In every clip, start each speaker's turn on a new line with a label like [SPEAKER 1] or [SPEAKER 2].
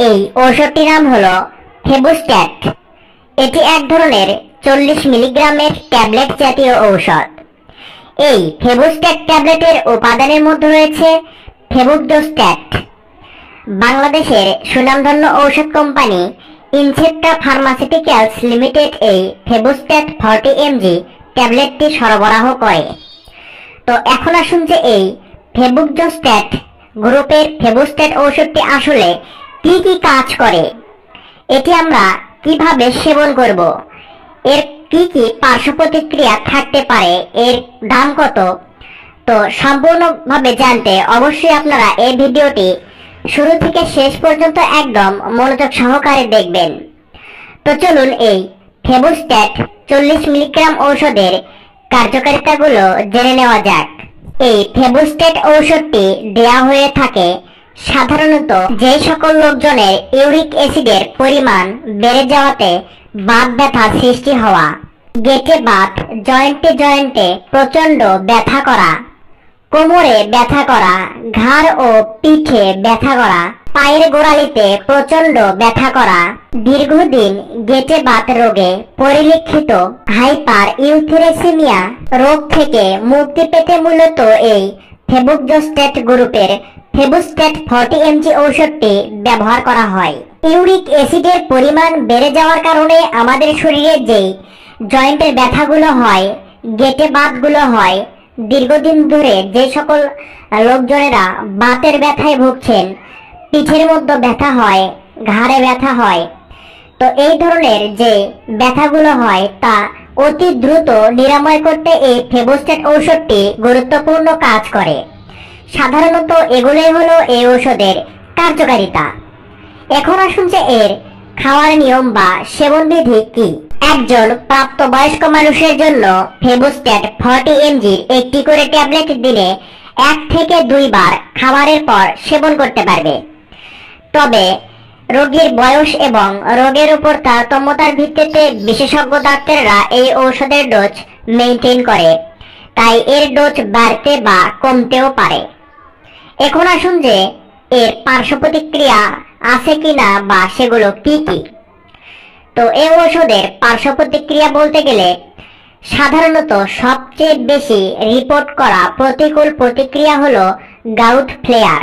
[SPEAKER 1] এই ঔষধটির নাম হলো ফেবুস্ট্যাট। এটি এক ধরনের 40 মিলিগ্রামের ট্যাবলেট জাতীয় ঔষধ। এই ফেবুস্ট্যাট ট্যাবলেটের উপাদানের মধ্যে রয়েছে ফেবুকজোস্ট্যাট। বাংলাদেশের সুনামধন্য ঔষধ কোম্পানি ইনসেপ্টা ফার্মাসিউটিক্যালস লিমিটেড এই ফেবুস্ট্যাট 40 mg ট্যাবলেটটি সরবরাহ করে। তো এখন আসুন যে এই ফেবুকজোস্ট্যাট গ্রুপের ফেবুস্ট্যাট ঔষধটি আসলে কি কি কাজ করে, এটি আমরা কিভাবে সেবন করব, এর কি কি পার্শ্ব প্রতিক্রিয়া থাকতে পারে, এর দাম কত, তো সম্পূর্ণভাবে জানতে অবশ্যই আপনারা এই ভিডিওটি শুরু থেকে শেষ পর্যন্ত একদম মনোযোগ সহকারে দেখবেন। তো চলুন এই ফেবুস্ট্যাট 40 মিলিগ্রাম ঔষধের কার্যকারিতাগুলো জেনে নেওয়া যাক। এই ফেবুস্ট্যাট ঔষধটি দেয়া হয়ে থাকে সাধারণত যে সকল লোকজনের ইউরিক অ্যাসিডের পরিমাণ বেড়ে যাওয়াতে বাত ব্যথা সৃষ্টি হওয়া, গেটে বাত, জয়েন্টে প্রচন্ড ব্যথা করা, কোমরে ব্যথা করা, ঘাড় ও পিঠে ব্যথা করা, পায়ের গোড়ালিতে প্রচন্ড ব্যথা করা, দীর্ঘদিন গেটে বাত রোগে পরিলক্ষিত হাইপার ইউথেরেসিমিয়া রোগ থেকে মুক্তি পেতে মূলত এই ফেবুকজোস্ট্যাট গ্রুপের ফেবুস্ট্যাট 40 mg ঔষধটি ব্যবহার করা হয়। ইউরিক অ্যাসিডের পরিমাণ বেড়ে যাওয়ার কারণে আমাদের শরীরে যেই জয়েন্টের ব্যথাগুলো হয়, গেটে বাতগুলো হয়, দীর্ঘদিন ধরে যে সকল লোকজনেরা বাতের ব্যথায় ভুগছেন, পিঠের মধ্যে ব্যথা হয়, ঘাড়ে ব্যথা হয়, তো এই ধরনের যে ব্যথাগুলো হয় তা অতি দ্রুত নিরাময় করতে এই ফেবুস্ট্যাট ঔষধটি গুরুত্বপূর্ণ কাজ করে। সাধারণত এগুলোই হলো এই ঔষধের কার্যকারিতা। এখন আসুন যে এর খাওয়ার নিয়ম বা সেবন বিধি কি। একজন প্রাপ্তবয়স্ক মানুষের জন্য ফেবুস্ট্যাট 40 mg একটি করে ট্যাবলেট দিনে 1 থেকে 2 বার খাবারের পর সেবন করতে পারবে। তবে রোগীর বয়স এবং রোগের উপর তারতম্যতার ভিত্তিতে বিশেষজ্ঞ ডাক্তাররা এই ঔষধের ডোজ মেইনটেইন করে, তাই এর ডোজ বাড়তে বা কমতেও পারে। এখন আসুন যে এর পার্শ্ব প্রতিক্রিয়া আছে কিনা বা সেগুলো কি কি। তো এই ঔষধের পার্শ্ব প্রতিক্রিয়া বলতে গেলে সাধারণত সবচেয়ে বেশি রিপোর্ট করা প্রতিকূল প্রতিক্রিয়া হলো গাউট ফ্লেয়ার,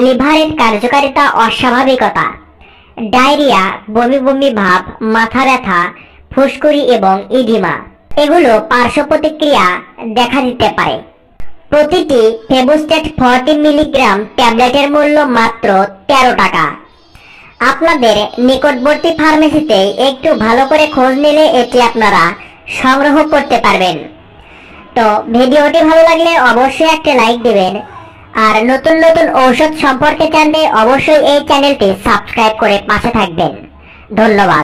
[SPEAKER 1] লিভারের কার্যকারিতা অস্বাভাবিকতা, ডায়রিয়া, বমি বমি ভাব, মাথা ব্যথা, ফুসকুড়ি এবং ইডিমা, এগুলো পার্শ্ব প্রতিক্রিয়া দেখা দিতে পারে। প্রতিটি ফেবুস্ট্যাট 40 মিলিগ্রাম ট্যাবলেটের মূল্য মাত্র 13 টাকা। আপনাদের নিকটবর্তী ফার্মেসিতে একটু ভালো করে খোঁজ নিলে এটি আপনারা সংগ্রহ করতে পারবেন। তো ভিডিওটি ভালো লাগলে অবশ্যই একটা লাইক দিবেন, আর নতুন নতুন ঔষধ সম্পর্কে জানতে অবশ্যই এই চ্যানেলটি সাবস্ক্রাইব করে পাশে থাকবেন। ধন্যবাদ।